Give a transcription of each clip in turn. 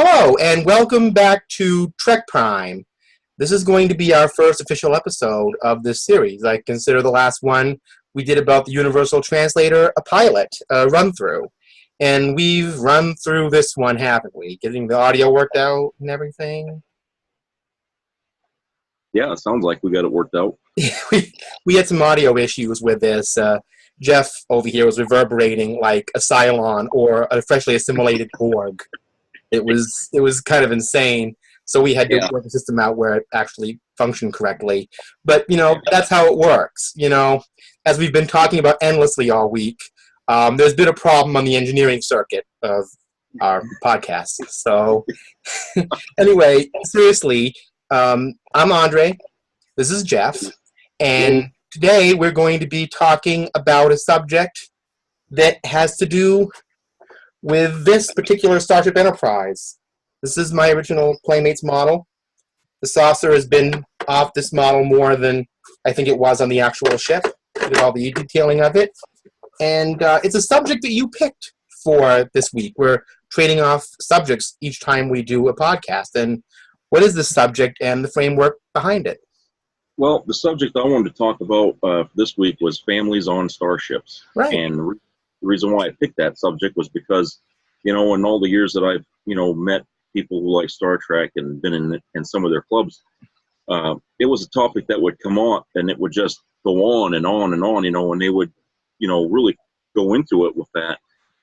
Hello, and welcome back to Trek Prime. This is going to be our first official episode of this series. I consider the last one we did about the Universal Translator a pilot, a run-through. And we've run through this one, haven't we? Getting the audio worked out and everything? Yeah, it sounds like we got it worked out. we had some audio issues with this. Jeff over here was reverberating like a Cylon or a freshly assimilated Borg. It was kind of insane. So we had to work the system out where it actually functioned correctly. But, that's how it works. As we've been talking about endlessly all week, there's been a problem on the engineering circuit of our podcast. So anyway, seriously, I'm Andre. This is Jeff. And today we're going to be talking about a subject that has to do with this particular Starship Enterprise. This is my original Playmates model. The saucer has been off this model more than I think it was on the actual ship. Did all the detailing of it. And it's a subject that you picked for this week. We're trading off subjects each time we do a podcast. And what is the subject and the framework behind it? Well, the subject I wanted to talk about this week was families on starships. Right. And the reason why I picked that subject was because, in all the years that I've, met people who like Star Trek and been in some of their clubs, it was a topic that would come on and it would just go on and on and on, and they would, really go into it with that.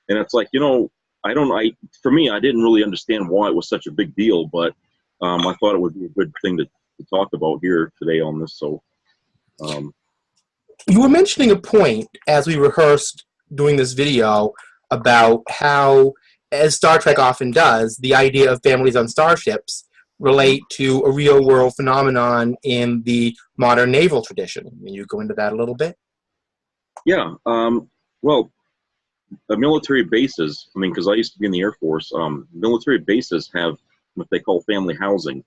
And it's like, for me, I didn't really understand why it was such a big deal, but I thought it would be a good thing to talk about here today on this. So, you were mentioning a point as we rehearsed doing this video about how, as Star Trek often does, the idea of families on starships relate to a real-world phenomenon in the modern naval tradition. Can you go into that a little bit? Yeah. Well, military bases, because I used to be in the Air Force, military bases have what they call family housing.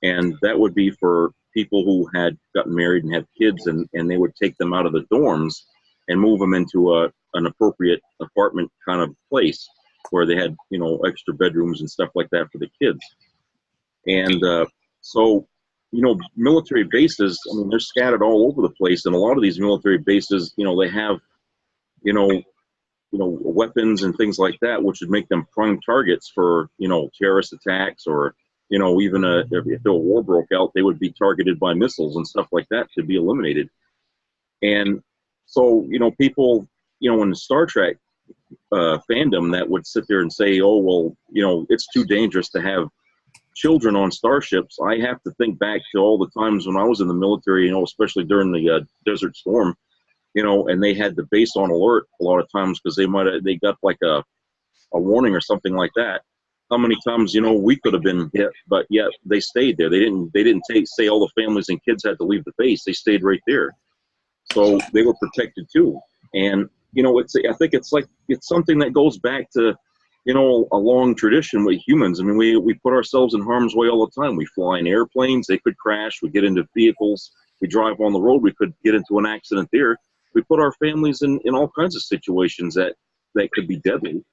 And that would be for people who had gotten married and had kids, and they would take them out of the dorms and move them into an appropriate apartment kind of place where they had, extra bedrooms and stuff like that for the kids. And so, military bases, they're scattered all over the place. And a lot of these military bases, they have, weapons and things like that, which would make them prime targets for, terrorist attacks or, even if a war broke out, they would be targeted by missiles and stuff like that to be eliminated. And so, people, in the Star Trek fandom that would sit there and say, oh, well, it's too dangerous to have children on starships. I have to think back to all the times when I was in the military, especially during the Desert Storm, and they had the base on alert a lot of times because they got like a warning or something like that. How many times, we could have been hit, but yet they stayed there. They didn't say all the families and kids had to leave the base. They stayed right there. So they were protected too. And, I think it's something that goes back to, a long tradition with humans. We put ourselves in harm's way all the time. We fly in airplanes, they could crash. We get into vehicles, we drive on the road, we could get into an accident there. We put our families in all kinds of situations that could be deadly.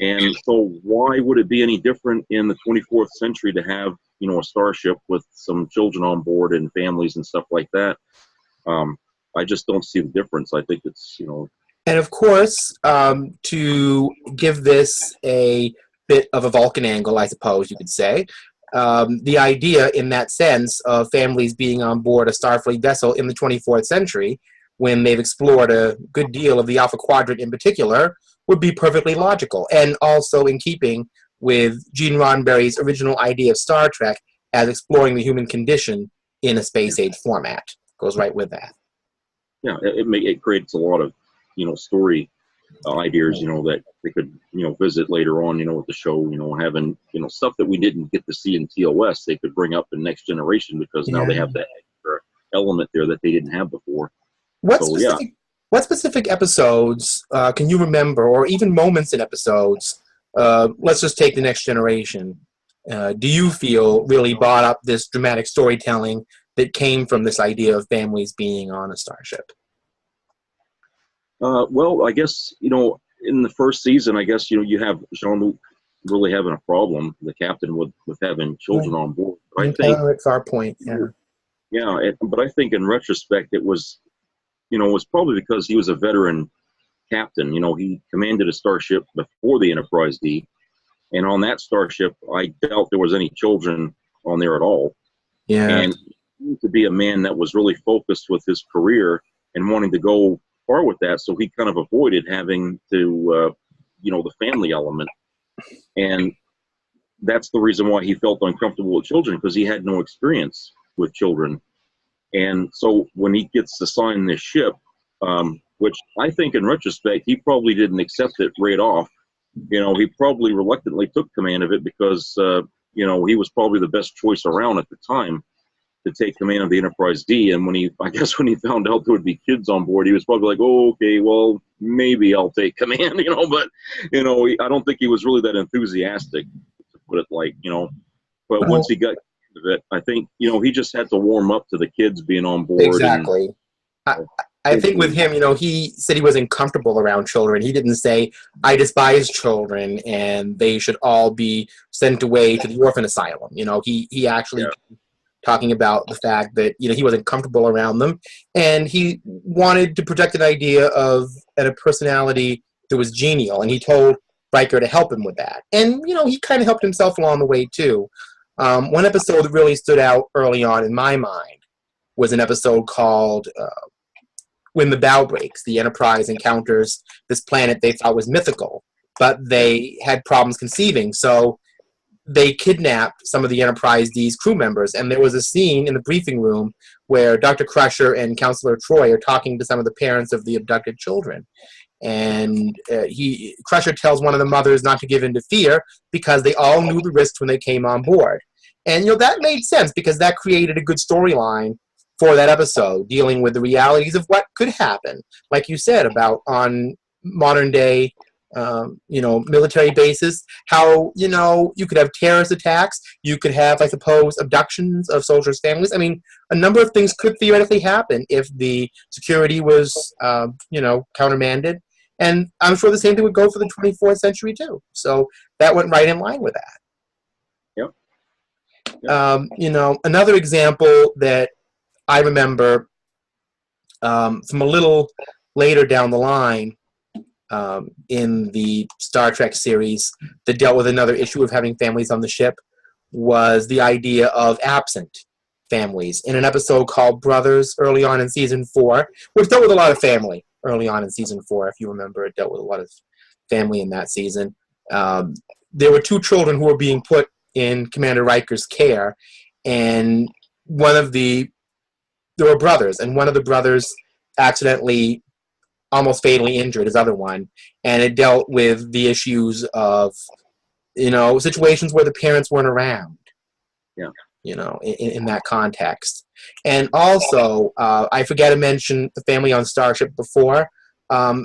And so why would it be any different in the 24th century to have, a starship with some children on board and families and stuff like that? I just don't see the difference. I think it's, And of course, to give this a bit of a Vulcan angle, I suppose you could say, the idea in that sense of families being on board a Starfleet vessel in the 24th century, when they've explored a good deal of the Alpha Quadrant in particular, would be perfectly logical, and also in keeping with Gene Roddenberry's original idea of Star Trek as exploring the human condition in a space-age format. Goes right with that. Yeah, it creates a lot of, story ideas, that they could, visit later on, with the show, having, stuff that we didn't get to see in TOS, they could bring up in Next Generation because now they have that extra element there that they didn't have before. What specific episodes can you remember, or even moments in episodes, let's just take the Next Generation, do you feel really brought up this dramatic storytelling that came from this idea of families being on a starship? Well, I guess, in the first season, I guess, you have Jean-Luc really having a problem, the captain, with having children on board. But I think It's our point. Yeah. Yeah, but I think in retrospect, it was, it was probably because he was a veteran captain. He commanded a starship before the Enterprise D, and on that starship, I doubt there was any children on there at all. Yeah. And he seemed to be a man that was really focused with his career and wanting to go far with that, so he kind of avoided having to, the family element. And that's the reason why he felt uncomfortable with children, because he had no experience with children. And so when he gets assigned this ship, which I think in retrospect, he probably didn't accept it right off. He probably reluctantly took command of it because, he was probably the best choice around at the time to take command of the Enterprise D. And when he found out there would be kids on board, he was probably like, oh, okay, well, maybe I'll take command, but, I don't think he was really that enthusiastic, to put it like, but once he got of it, I think, he just had to warm up to the kids being on board. Exactly. I think with him, he said he wasn't comfortable around children. He didn't say, I despise children and they should all be sent away to the orphan asylum. He actually talking about the fact that, he wasn't comfortable around them, and he wanted to project an idea of a personality that was genial, and he told Riker to help him with that. And, he kind of helped himself along the way, too. One episode that really stood out early on in my mind was an episode called When the Bow Breaks. The Enterprise encounters this planet they thought was mythical, but they had problems conceiving, so they kidnapped some of the Enterprise D's crew members, and there was a scene in the briefing room where Dr. Crusher and Counselor Troy are talking to some of the parents of the abducted children. And Crusher tells one of the mothers not to give in to fear because they all knew the risks when they came on board. And, that made sense because that created a good storyline for that episode, dealing with the realities of what could happen. Like you said, about on modern day, military bases, how, you could have terrorist attacks, you could have, I suppose, abductions of soldiers' families. I mean, a number of things could theoretically happen if the security was, countermanded. And I'm sure the same thing would go for the 24th century, too. So that went right in line with that. Yep. Another example that I remember from a little later down the line in the Star Trek series that dealt with another issue of having families on the ship was the idea of absent families in an episode called Brothers early on in season 4, which dealt with a lot of family early on in season 4. If you remember, it dealt with a lot of family in that season. There were 2 children who were being put in Commander Riker's care, and there were brothers, and one of the brothers accidentally almost fatally injured his other one, and it dealt with the issues of, situations where the parents weren't around. Yeah. In that context. And also, I forgot to mention the family on Starship before.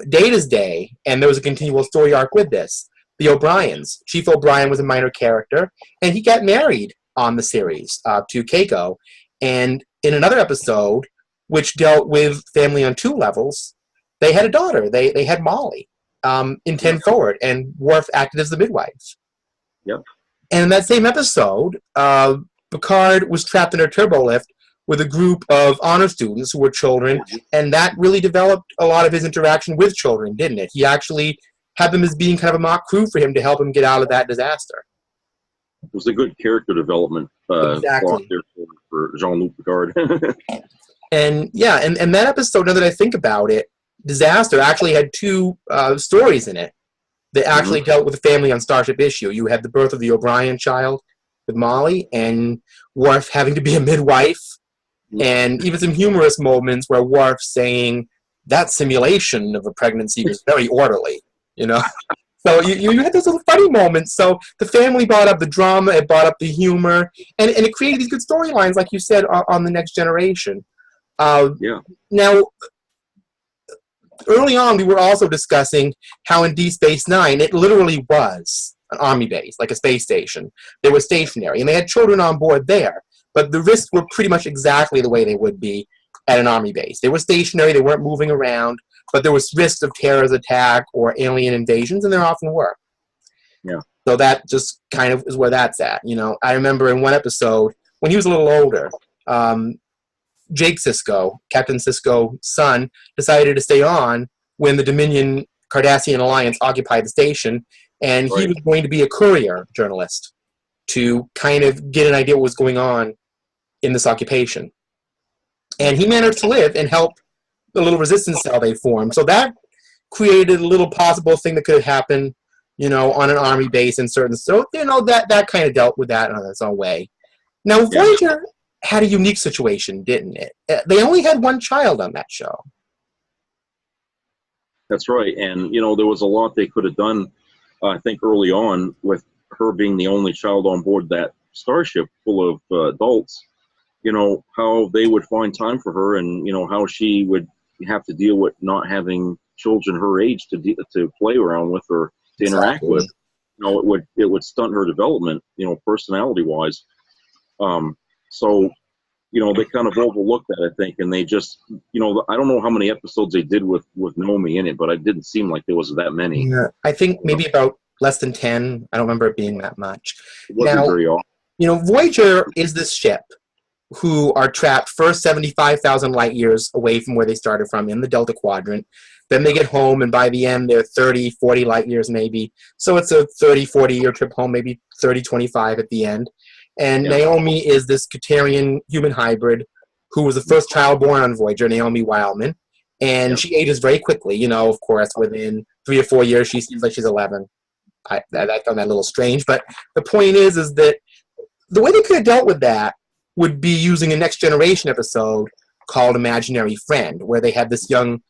Data's Day, and there was a continual story arc with this. The O'Briens. Chief O'Brien was a minor character, and he got married on the series to Keiko. And in another episode, which dealt with family on 2 levels, they had a daughter. They had Molly in 10 Forward, and Worf acted as the midwife. Yep. And in that same episode, Picard was trapped in a turbo lift with a group of honor students who were children, and that really developed a lot of his interaction with children, didn't it? He actually had them as being kind of a mock crew for him to help him get out of that disaster. It was a good character development exactly. there for Jean-Luc Picard. And that episode, now that I think about it, Disaster actually had 2 stories in it that actually dealt with the family on Starship issue. You had the birth of the O'Brien child with Molly, and Worf having to be a midwife, and even some humorous moments where Worf saying that simulation of a pregnancy was very orderly, So you had those little funny moments. So the family brought up the drama, it brought up the humor, and it created these good storylines, like you said, on The Next Generation. Now, early on, we were also discussing how in Deep Space Nine, it literally was an army base, like a space station. They were stationary, and they had children on board there, but the risks were pretty much exactly the way they would be at an army base. They were stationary, they weren't moving around, but there was risk of terrorist attack or alien invasions, and there often were. Yeah. So that just kind of is where that's at. You know, I remember in one episode when he was a little older, Jake Sisko, Captain Sisko's son, decided to stay on when the Dominion Cardassian Alliance occupied the station, and he was going to be a courier journalist to kind of get an idea what was going on in this occupation. And he managed to live and help the little resistance cell they formed. So that created a little possible thing that could have happened, you know, on an army base in certain. So, you know, that kind of dealt with that in its own way. Now, Voyager had a unique situation, didn't it? They only had one child on that show. That's right. And, you know, there was a lot they could have done, I think, early on with her being the only child on board that starship full of adults, you know, how they would find time for her and, you know, how she would have to deal with not having children her age to play around with or to interact with. You know, it would stunt her development, you know, personality-wise. So, you know, they kind of overlooked that, I think, and they just, you know, I don't know how many episodes they did with Naomi in it, but it didn't seem like there was that many. Yeah, I think maybe about less than 10. I don't remember it being that much. It wasn't very often. You know, Voyager is this ship who are trapped first 75,000 light years away from where they started from in the Delta Quadrant. Then they get home, and by the end, they're 30, 40 light years maybe. So it's a 30, 40-year trip home, maybe 30, 25 at the end. And Naomi is this Katarian human hybrid who was the first child born on Voyager, Naomi Wildman. And she ages very quickly. You know, of course, within 3 or 4 years, she seems like she's 11. I found that a little strange. But the point is that the way they could have dealt with that would be using a Next Generation episode called Imaginary Friend, where they had this young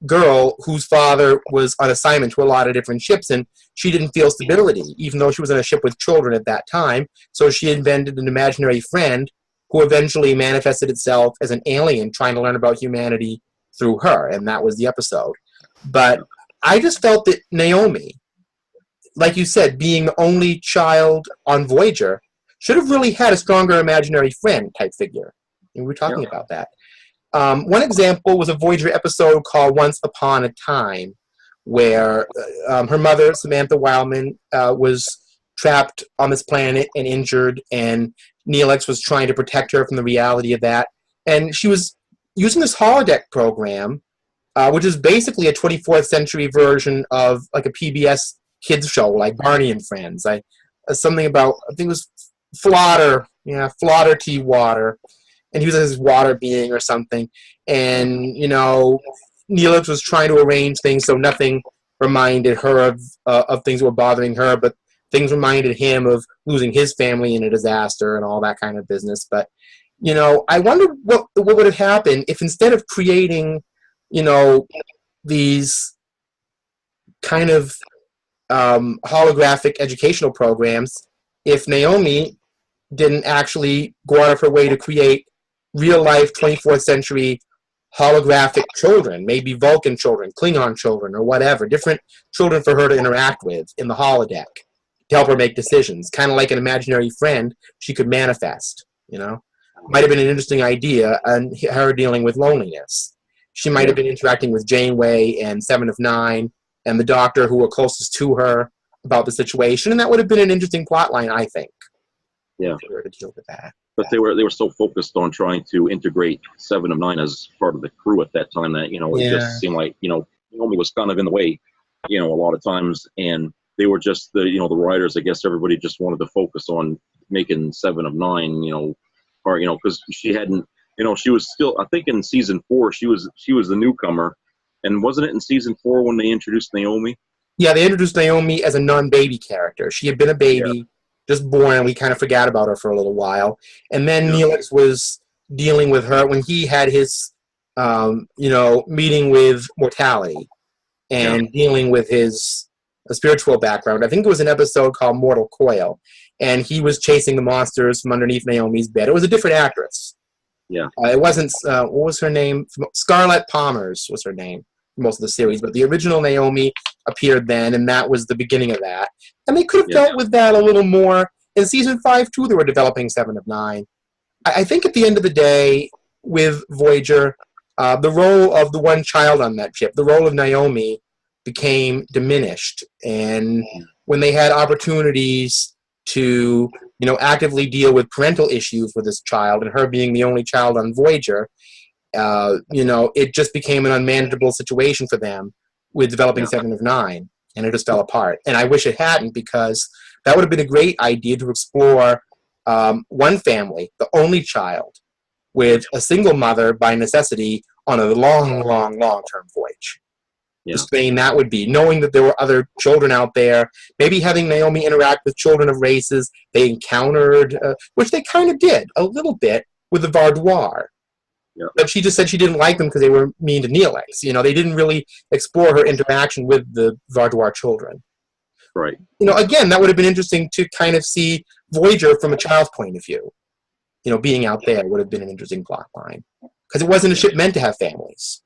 girl whose father was on assignment to a lot of different ships, and she didn't feel stability, even though she was on a ship with children at that time. So she invented an imaginary friend who eventually manifested itself as an alien trying to learn about humanity through her, and that was the episode. But I just felt that Naomi, like you said, being the only child on Voyager, should have really had a stronger imaginary friend type figure. And we were talking about that. One example was a Voyager episode called Once Upon a Time, where her mother, Samantha Wildman, was trapped on this planet and injured, and Neelix was trying to protect her from the reality of that. And she was using this holodeck program, which is basically a 24th century version of like a PBS kids show, like Barney and Friends. Something about, I think it was Flotter T. Water. And he was his water being or something. And, you know, Neelix was trying to arrange things so nothing reminded her of things that were bothering her, but things reminded him of losing his family in a disaster and all that kind of business. But, you know, I wonder what would have happened if instead of creating, you know, these kind of holographic educational programs, if Naomi didn't actually go out of her way to create real-life 24th century holographic children, maybe Vulcan children, Klingon children, or whatever, different children for her to interact with in the holodeck to help her make decisions, kind of like an imaginary friend she could manifest, you know? Might have been an interesting idea, and her dealing with loneliness. She might have been interacting with Janeway and Seven of Nine and the Doctor who were closest to her about the situation, and that would have been an interesting plot line, I think. Yeah. To deal with that. But they were so focused on trying to integrate Seven of Nine as part of the crew at that time that, you know, it just seemed like, you know, Naomi was kind of in the way, you know, a lot of times, and they were just the writers, I guess everybody just wanted to focus on making Seven of Nine, you know, or, you know, because she hadn't, you know, she was still, I think in season 4 she was the newcomer, and wasn't it in season 4 when they introduced Naomi? Yeah, they introduced Naomi as a non-baby character. She had been a baby. Just born, and we kind of forgot about her for a little while. And then Neelix was dealing with her when he had his, you know, meeting with mortality and dealing with his spiritual background. I think it was an episode called Mortal Coil, and he was chasing the monsters from underneath Naomi's bed. It was a different actress. Yeah. It wasn't, what was her name? Scarlett Palmer's was her name. Most of the series, but the original Naomi appeared then, and that was the beginning of that. And they could have dealt with that a little more. In season 5, too, they were developing Seven of Nine. I think at the end of the day, with Voyager, the role of the one child on that ship, the role of Naomi, became diminished. And when they had opportunities to, actively deal with parental issues with this child, and her being the only child on Voyager, it just became an unmanageable situation for them with developing Seven of Nine, and it just fell apart. And I wish it hadn't, because that would have been a great idea to explore one family, the only child, with a single mother by necessity on a long, long, long-term voyage. The strain that would be, knowing that there were other children out there, maybe having Naomi interact with children of races they encountered, which they kind of did a little bit with the Vardoir. Yeah. But she just said she didn't like them because they were mean to Neelix. They didn't really explore her interaction with the Vardoir children. Right. Again, that would have been interesting to kind of see Voyager from a child's point of view. Being out there would have been an interesting plot line, because it wasn't a ship meant to have families.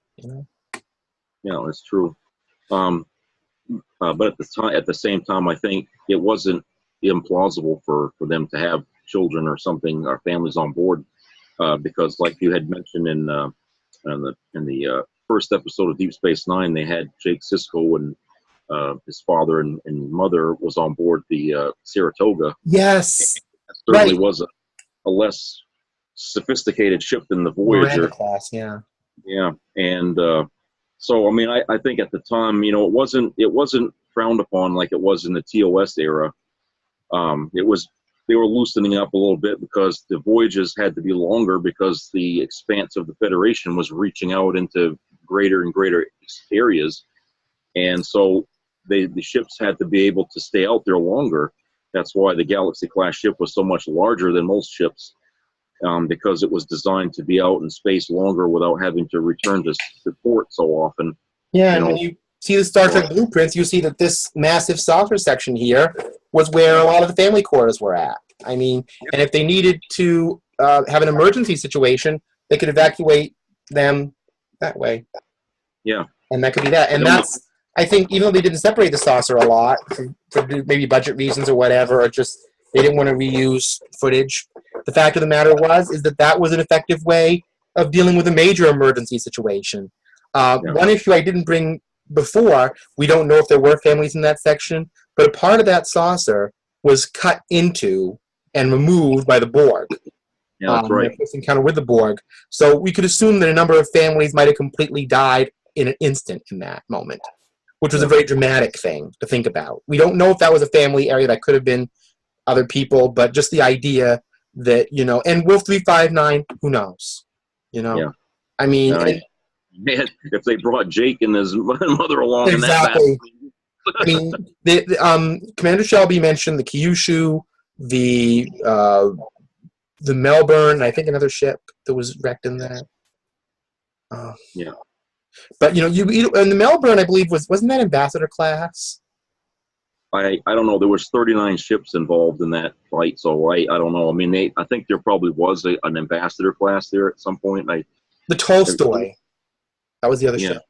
Yeah, that's true. But at the same time, I think it wasn't implausible for them to have children or something, or families on board, because, like you had mentioned in the first episode of Deep Space Nine, they had Jake Sisko and his father and mother was on board the Saratoga. Yes, that certainly was a less sophisticated ship than the Voyager. Miranda class, yeah. Yeah, and so I think at the time, it wasn't frowned upon like it was in the TOS era. They were loosening up a little bit because the voyages had to be longer, because the expanse of the Federation was reaching out into greater and greater areas, and so the ships had to be able to stay out there longer. That's why the Galaxy class ship was so much larger than most ships. Because it was designed to be out in space longer without having to return to port so often. Yeah, and when you see the Star Trek blueprints, you see that this massive saucer section here was where a lot of the family quarters were at. And if they needed to have an emergency situation, they could evacuate them that way. Yeah. And that could be that. And that's, I think, even though they didn't separate the saucer a lot, for maybe budget reasons or whatever, or just they didn't want to reuse footage, the fact of the matter is that was an effective way of dealing with a major emergency situation. One issue I didn't bring before, we don't know if there were families in that section, but a part of that saucer was cut into and removed by the Borg. Yeah, that's right. First encounter with the Borg. So we could assume that a number of families might have completely died in an instant in that moment, which was a very dramatic thing to think about. We don't know if that was a family area. That could have been other people, but just the idea that, and Wolf 359, who knows? Yeah. If they brought Jake and his mother along, exactly. In that Commander Shelby mentioned the Kyushu, the Melbourne, and I think another ship that was wrecked in that. Yeah. But and the Melbourne, I believe, wasn't that Ambassador class? I don't know. There was 39 ships involved in that flight, so I don't know. I think there probably was an Ambassador class there at some point. The Tolstoy. That was the other ship.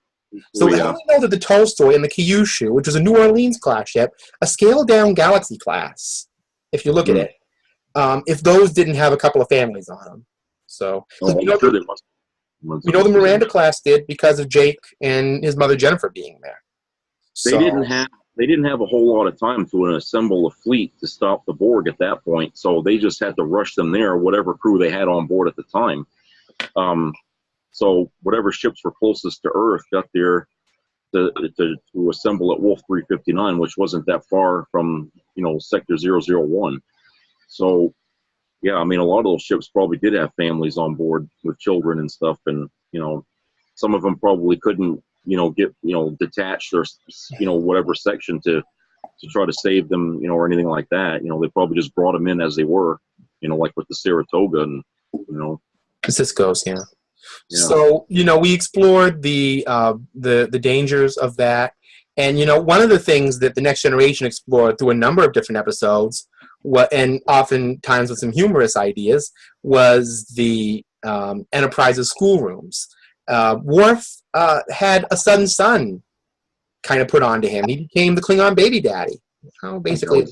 So we only know that the Tolstoy and the Kyushu, which was a New Orleans class ship, a scaled-down Galaxy class, if you look at it, if those didn't have a couple of families on them. So we know the Miranda class did because of Jake and his mother Jennifer being there. So, they didn't have a whole lot of time to assemble a fleet to stop the Borg at that point, so they just had to rush them there, whatever crew they had on board at the time. So whatever ships were closest to Earth got there to assemble at Wolf 359, which wasn't that far from Sector 001. So yeah, a lot of those ships probably did have families on board with children and stuff, and some of them probably couldn't get detached or whatever section to try to save them or anything like that. They probably just brought them in as they were, like with the Saratoga and the Cisco's, yeah. So we explored the dangers of that, and one of the things that the Next Generation explored through a number of different episodes, and oftentimes with some humorous ideas, was the Enterprise's schoolrooms. Worf had a sudden son kind of put onto him. He became the Klingon baby daddy, basically,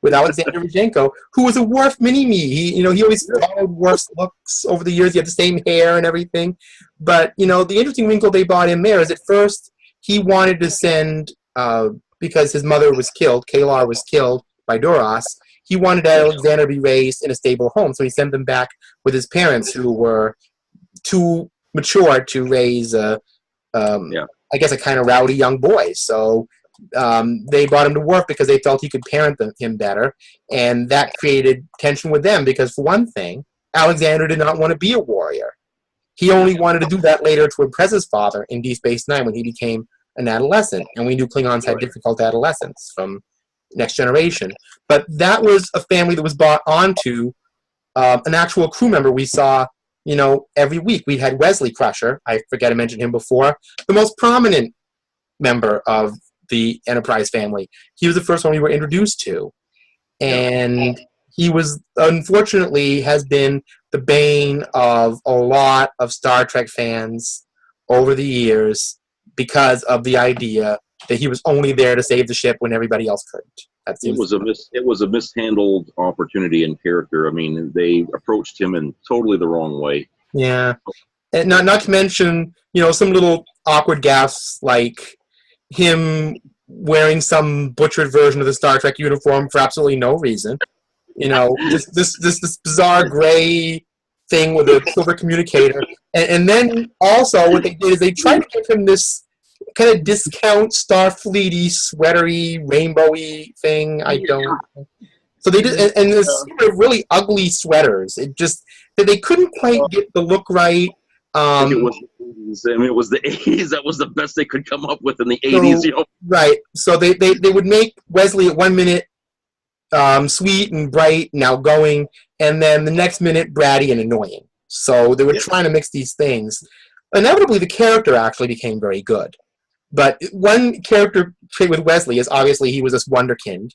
with Alexander Rodchenko, who was a Worf mini-me. He always followed Worf's looks over the years. He had the same hair and everything. But, the interesting wrinkle they brought in there is at first he wanted to send because his mother was killed, Kalar was killed by Duras, he wanted Alexander to be raised in a stable home, so he sent them back with his parents, who were too mature to raise, I guess, a kind of rowdy young boy. So they brought him to work because they felt he could parent him better, and that created tension with them because, for one thing, Alexander did not want to be a warrior. He only wanted to do that later to impress his father in Deep Space Nine when he became an adolescent, and we knew Klingons had difficult adolescence from Next Generation. But that was a family that was brought onto an actual crew member we saw, every week. We had Wesley Crusher, I forget to mention him before, the most prominent member of the Enterprise family. He was the first one we were introduced to. And he was, unfortunately, has been the bane of a lot of Star Trek fans over the years because of the idea that he was only there to save the ship when everybody else couldn't. It was a mishandled opportunity and character. I mean, they approached him in totally the wrong way. Yeah. And not to mention, some little awkward gaffes like him wearing some butchered version of the Star Trek uniform for absolutely no reason. This bizarre gray thing with a silver communicator. And then also what they did is they tried to give him this kind of discount Starfleet-y, sweatery, rainbowy thing. So they did, and this sort of really ugly sweaters. It just that they couldn't quite get the look right. It was the 80s. That was the best they could come up with in the 80s. Right. So they would make Wesley at 1 minute sweet and bright and outgoing, and then the next minute bratty and annoying. So they were trying to mix these things. Inevitably, the character actually became very good. But one character trait with Wesley is obviously he was this wonderkind.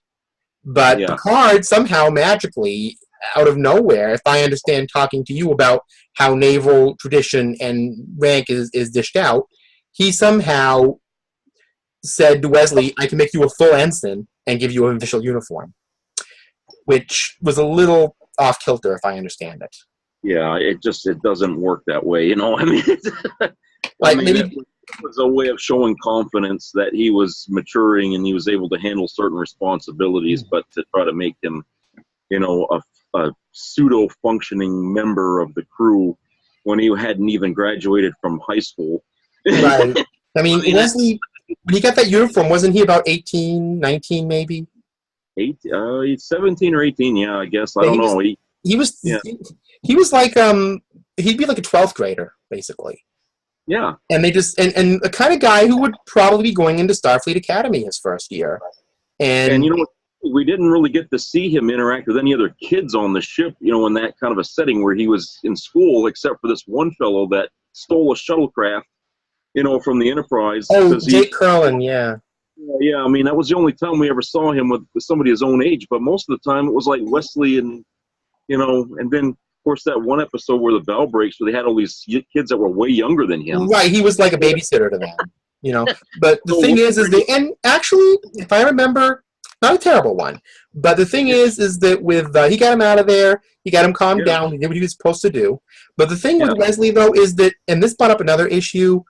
But Picard somehow magically, out of nowhere, if I understand talking to you about how naval tradition and rank is dished out, he somehow said to Wesley, I can make you a full ensign and give you an official uniform. Which was a little off-kilter, if I understand it. Yeah, it doesn't work that way, I mean, it was a way of showing confidence that he was maturing and he was able to handle certain responsibilities, but to try to make him, a pseudo-functioning member of the crew when he hadn't even graduated from high school. Right. I mean, Wesley, when he got that uniform, wasn't he about 18, 19 maybe? 17 or 18, I guess. I don't know. He was like, he'd be like a 12th grader, basically. Yeah. And they just, and the kind of guy who would probably be going into Starfleet Academy his first year. And we didn't really get to see him interact with any other kids on the ship, in that kind of a setting where he was in school, except for this one fellow that stole a shuttlecraft, from the Enterprise. Oh, Jake Curlin, yeah. Yeah, I mean, that was the only time we ever saw him with somebody his own age, but most of the time it was like Wesley and, and then, of course, that one episode where the bell breaks where they had all these kids that were way younger than him. Right, he was like a babysitter to them, But the thing is and actually, if I remember, not a terrible one, but the thing is that with, he got him out of there, he got him calmed down, he did what he was supposed to do. But the thing with Wesley, though, is that, and this brought up another issue,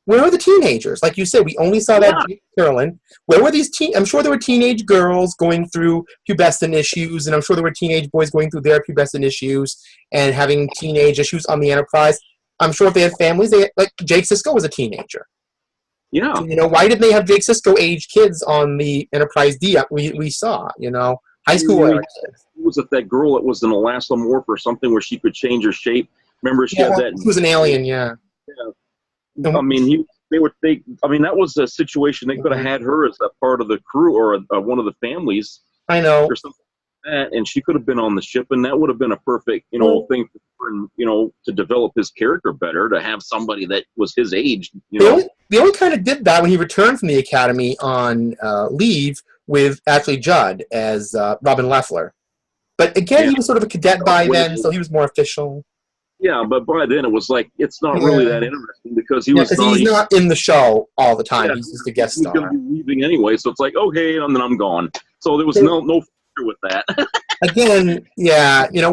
where are the teenagers? Like you said, we only saw that Jake Curlin. Where were these I'm sure there were teenage girls going through pubescent issues, and I'm sure there were teenage boys going through their pubescent issues and having teenage issues on the Enterprise. I'm sure if they had families, like Jake Sisko was a teenager. Yeah. So, why didn't they have Jake Sisko age kids on the Enterprise D we saw, high school era kids? Was it that girl that was an elastomorph or something where she could change her shape? Remember she had that? She was an alien, yeah. I mean, that was a situation they could have had her as a part of the crew or one of the families. I know. Or something like that, and she could have been on the ship, and that would have been a perfect, thing for him, to develop his character better, to have somebody that was his age. They only kind of did that when he returned from the Academy on leave with Ashley Judd as Robin Leffler. But again, he was sort of a cadet by then, so he was more official. Yeah, but by then it was like, it's not really that interesting because he's not in the show all the time. He's just a guest star. He's going to be leaving anyway, so it's like, okay, and then I'm gone. So there was no feature with that. Again,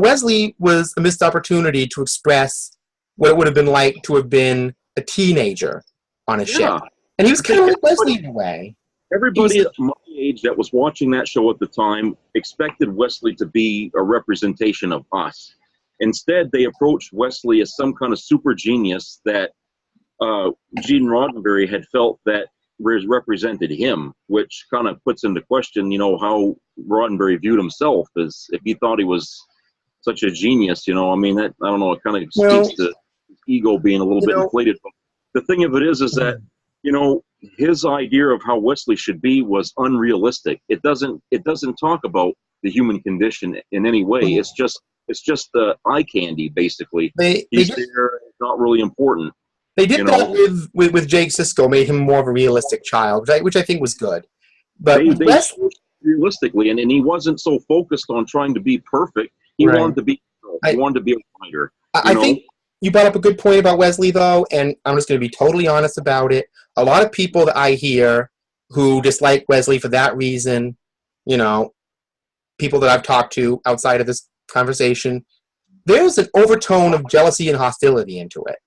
Wesley was a missed opportunity to express what it would have been like to have been a teenager on a ship. And he was kind of like Wesley in a way. Everybody at my age that was watching that show at the time expected Wesley to be a representation of us. Instead, they approached Wesley as some kind of super genius that Gene Roddenberry had felt that represented him, which kind of puts into question, how Roddenberry viewed himself, as if he thought he was such a genius. I mean, I don't know, it kind of speaks to his ego being a little bit inflated. But the thing of it is that, his idea of how Wesley should be was unrealistic. It doesn't talk about the human condition in any way. It's just the eye candy, basically. He's there, it's not really important. They did that with Jake Sisko, made him more of a realistic child, which I think was good. But they realistically, and he wasn't so focused on trying to be perfect. He wanted to be a writer. I think you brought up a good point about Wesley, though, and I'm just going to be totally honest about it. A lot of people that I hear who dislike Wesley for that reason, people that I've talked to outside of this conversation, there's an overtone of jealousy and hostility into it.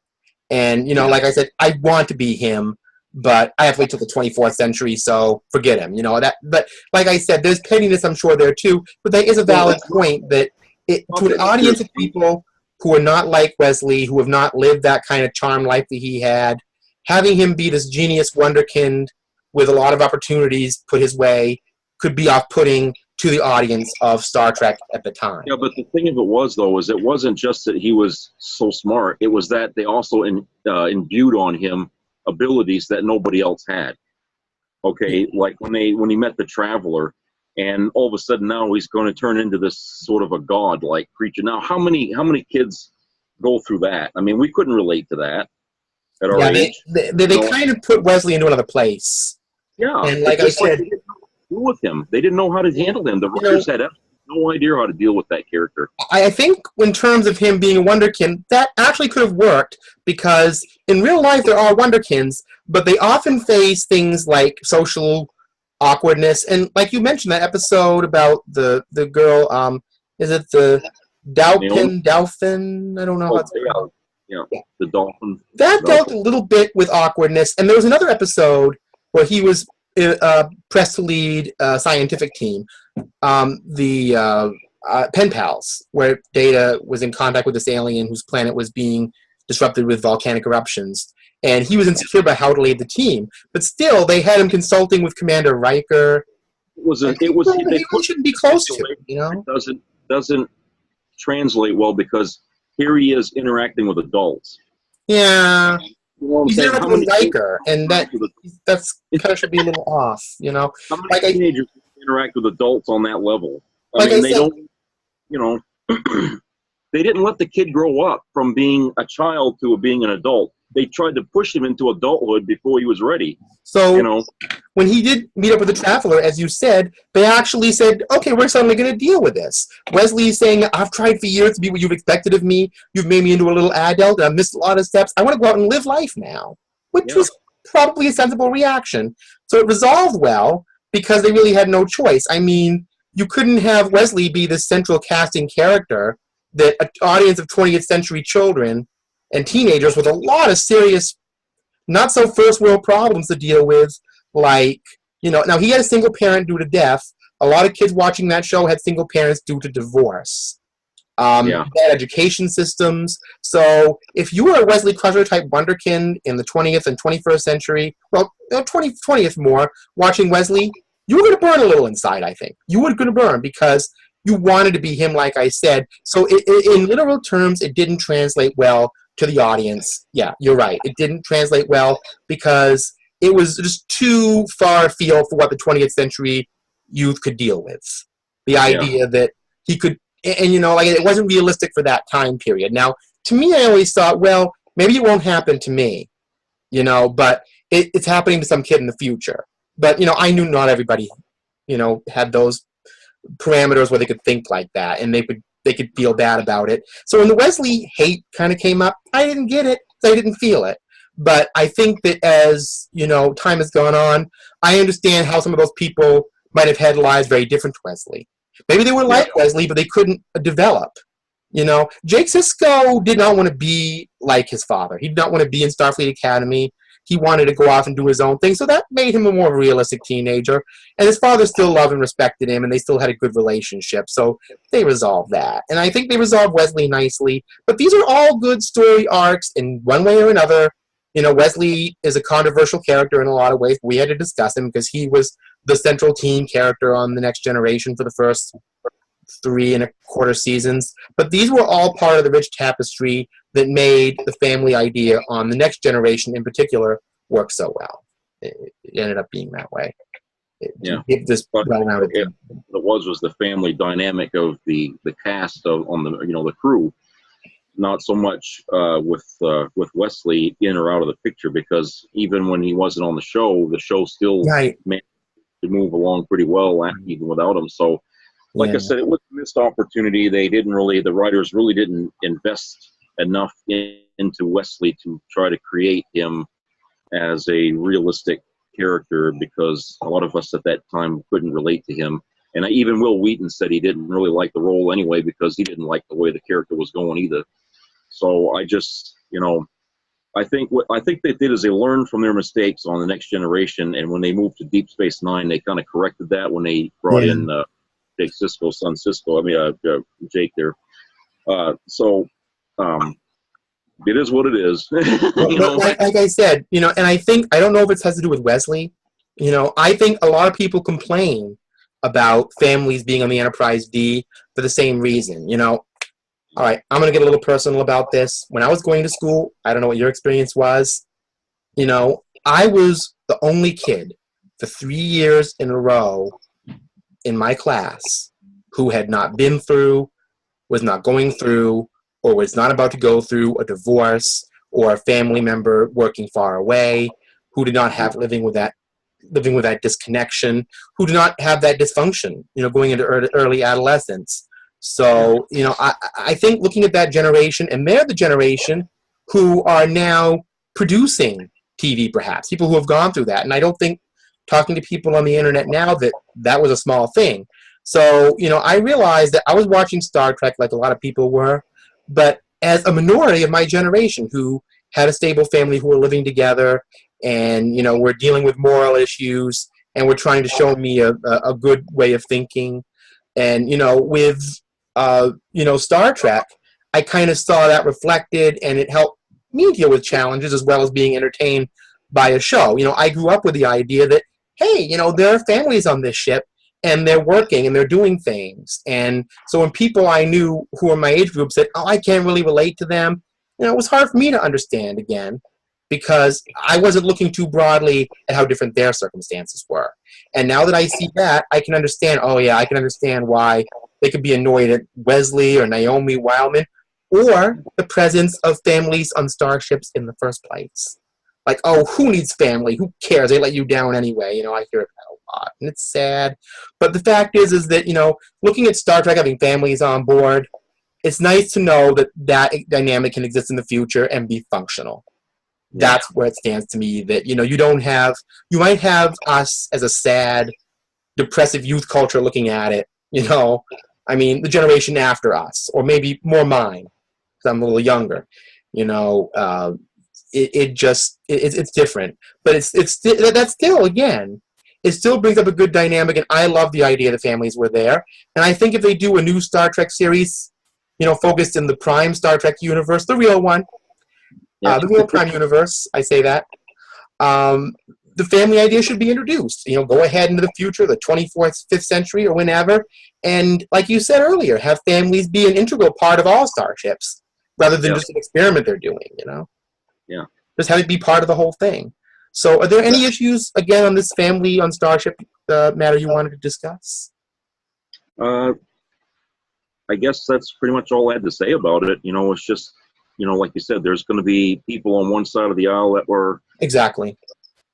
And, like I said, I want to be him, but I have to wait till the 24th century, so forget him. But like I said, there's pettiness, I'm sure, there too. But that is a valid point that to an audience of people who are not like Wesley, who have not lived that kind of charmed life that he had, having him be this genius wonderkind with a lot of opportunities put his way could be off-putting to the audience of Star Trek at the time. Yeah, but the thing of it was, though, is it wasn't just that he was so smart. It was that they also imbued on him abilities that nobody else had. Okay, like when he met the Traveler, and all of a sudden now he's going to turn into this sort of a god-like creature. Now, how many kids go through that? I mean, we couldn't relate to that at our age. They kind of put Wesley into another place. Yeah, and like I said, they didn't know what to do with him. They didn't know how to handle him. The writers had no idea how to deal with that character. I think in terms of him being a wonderkind, that actually could have worked, because in real life there are wonderkinds, but they often face things like social awkwardness. And like you mentioned, that episode about the girl, is it the Dolphin? I don't know how to the Dolphin. That dealt a little bit with awkwardness. And there was another episode where he was pressed to lead a scientific team, the Pen Pals, where Data was in contact with this alien whose planet was being disrupted with volcanic eruptions. And he was insecure about how to lead the team. But still, they had him consulting with Commander Riker. They shouldn't be close to it, It doesn't translate well, because here he is interacting with adults. Yeah. He's interacting with Riker, and that's kind of should be a little off, How many teenagers interact with adults on that level? They don't, they didn't let the kid grow up from being a child to being an adult. They tried to push him into adulthood before he was ready. So when he did meet up with the Traveler, as you said, they actually said, okay, we're suddenly going to deal with this. Wesley's saying, I've tried for years to be what you've expected of me. You've made me into a little adult, and I've missed a lot of steps. I want to go out and live life now, which was probably a sensible reaction. So it resolved well, because they really had no choice. I mean, you couldn't have Wesley be this central casting character that an audience of 20th century children and teenagers with a lot of serious, not so first world problems to deal with, like, now he had a single parent due to death. A lot of kids watching that show had single parents due to divorce. Bad education systems. So if you were a Wesley Crusher type wonderkind in the 20th and 21st century, well, 20th more, watching Wesley, you were going to burn a little inside, I think. You were going to burn, because you wanted to be him, like I said. So in literal terms, it didn't translate well to the audience. Yeah, you're right. It didn't translate well, because it was just too far afield for what the 20th century youth could deal with. The idea that he could, and it wasn't realistic for that time period. Now, to me, I always thought, well, maybe it won't happen to me, but it's happening to some kid in the future. But, I knew not everybody, had those parameters where they could think like that, and they could feel bad about it. So when the Wesley hate kind of came up, I didn't get it, I didn't feel it. But I think that as, time has gone on, I understand how some of those people might have had lives very different to Wesley. Maybe they were like Wesley, but they couldn't develop. Jake Sisko did not want to be like his father. He did not want to be in Starfleet Academy. he wanted to go off and do his own thing. So that made him a more realistic teenager. And his father still loved and respected him, and they still had a good relationship. So they resolved that. And I think they resolved Wesley nicely. But these are all good story arcs in one way or another. You know, Wesley is a controversial character in a lot of ways. We had to discuss him because he was the central teen character on The Next Generation for the first 3.25 seasons. But these were all part of the rich tapestry that made the family idea on The Next Generation in particular work so well. It ended up being that way. This well-rounded thing. What it was the family dynamic of the cast on the crew. Not so much with Wesley in or out of the picture, because even when he wasn't on the show still managed to move along pretty well even without him. So, like I said, it was a missed opportunity. The writers really didn't invest enough into Wesley to try to create him as a realistic character, because a lot of us at that time couldn't relate to him. And even Will Wheaton said he didn't really like the role anyway, because he didn't like the way the character was going either. So I just, I think what they did is they learned from their mistakes on The Next Generation, and when they moved to Deep Space Nine, they kind of corrected that when they brought in Jake Sisko's son Jake there. So it is what it is. Like I said, and I don't know if it has to do with Wesley. I think a lot of people complain about families being on the Enterprise D for the same reason. All right, I'm going to get a little personal about this. When I was going to school, I don't know what your experience was. I was the only kid for 3 years in a row in my class who had not been through, was not going through, or was not about to go through a divorce or a family member working far away, who did not have living with that disconnection, who did not have that dysfunction, going into early adolescence. So, I think looking at that generation, and they're the generation who are now producing TV, perhaps, people who have gone through that. And I don't think talking to people on the internet now that was a small thing. So, I realized that I was watching Star Trek like a lot of people were, but as a minority of my generation who had a stable family, who were living together, and, were dealing with moral issues, and were trying to show me a good way of thinking. And, with Star Trek, I kind of saw that reflected, and it helped me deal with challenges as well as being entertained by a show. I grew up with the idea that, hey, there are families on this ship, and they're working, and they're doing things. And so when people I knew who were my age group said, oh, I can't really relate to them, it was hard for me to understand again, because I wasn't looking too broadly at how different their circumstances were. And now that I see that, I can understand, I can understand why they could be annoyed at Wesley or Naomi Wildman, or the presence of families on starships in the first place. Like, oh, who needs family? Who cares? They let you down anyway. I hear that a lot, and it's sad. But the fact is that, looking at Star Trek having families on board, it's nice to know that dynamic can exist in the future and be functional. That's where it stands to me, that, you might have us as a sad, depressive youth culture looking at it, the generation after us, or maybe more mine, because I'm a little younger, it's different. But that's still, again, it still brings up a good dynamic, and I love the idea the families were there. And I think if they do a new Star Trek series, focused in the Prime Star Trek universe, the real one, the real Prime universe, I say that, the family idea should be introduced. Go ahead into the future, the 24th, 5th century, or whenever, and like you said earlier, have families be an integral part of all starships, rather than just an experiment they're doing, Yeah. Just have it be part of the whole thing. So are there any issues, again, on this family on Starship matter you wanted to discuss? I guess that's pretty much all I had to say about it. It's just, like you said, there's going to be people on one side of the aisle that were exactly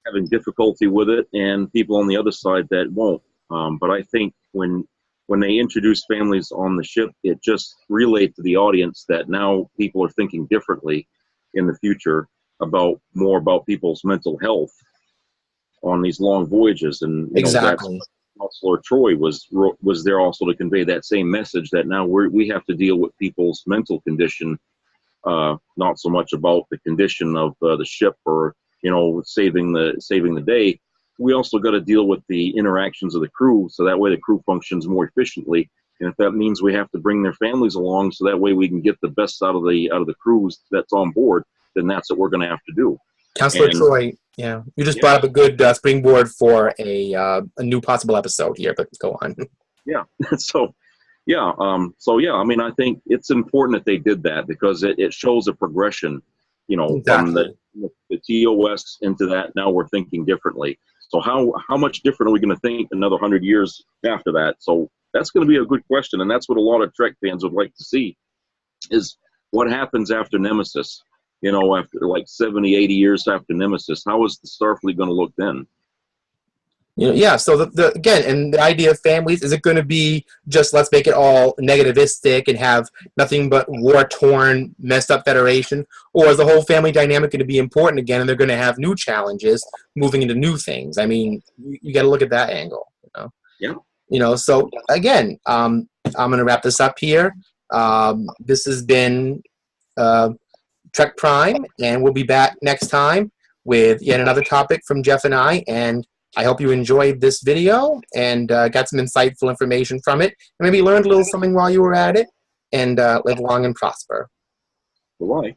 having difficulty with it, and people on the other side that won't. But I think when they introduce families on the ship, it just relayed to the audience that now people are thinking differently in the future about people's mental health on these long voyages. And exactly. Counselor Troy was there also to convey that same message, that now we have to deal with people's mental condition, not so much about the condition of the ship or saving the day. We also got to deal with the interactions of the crew, so that way the crew functions more efficiently. And if that means we have to bring their families along, so that way we can get the best out of the crews that's on board, then that's what we're going to have to do. Counselor Troy, yeah, you just brought up a good springboard for a new possible episode here, but go on. Yeah, I mean, I think it's important that they did that, because it shows a progression, from the TOS into that. Now we're thinking differently. So how much different are we going to think another 100 years after that? So that's going to be a good question, and that's what a lot of Trek fans would like to see, is what happens after Nemesis. After like 70, 80 years after Nemesis, how is the Starfleet going to look then? So again, and the idea of families, is it going to be just let's make it all negativistic and have nothing but war-torn, messed up Federation, or is the whole family dynamic going to be important again, and they're going to have new challenges moving into new things? I mean, you got to look at that angle. Yeah. So again, I'm going to wrap this up here. This has been Trek Prime, and we'll be back next time with yet another topic from Jeff and I. And I hope you enjoyed this video and got some insightful information from it, and maybe learned a little something while you were at it, and live long and prosper. Bye-bye.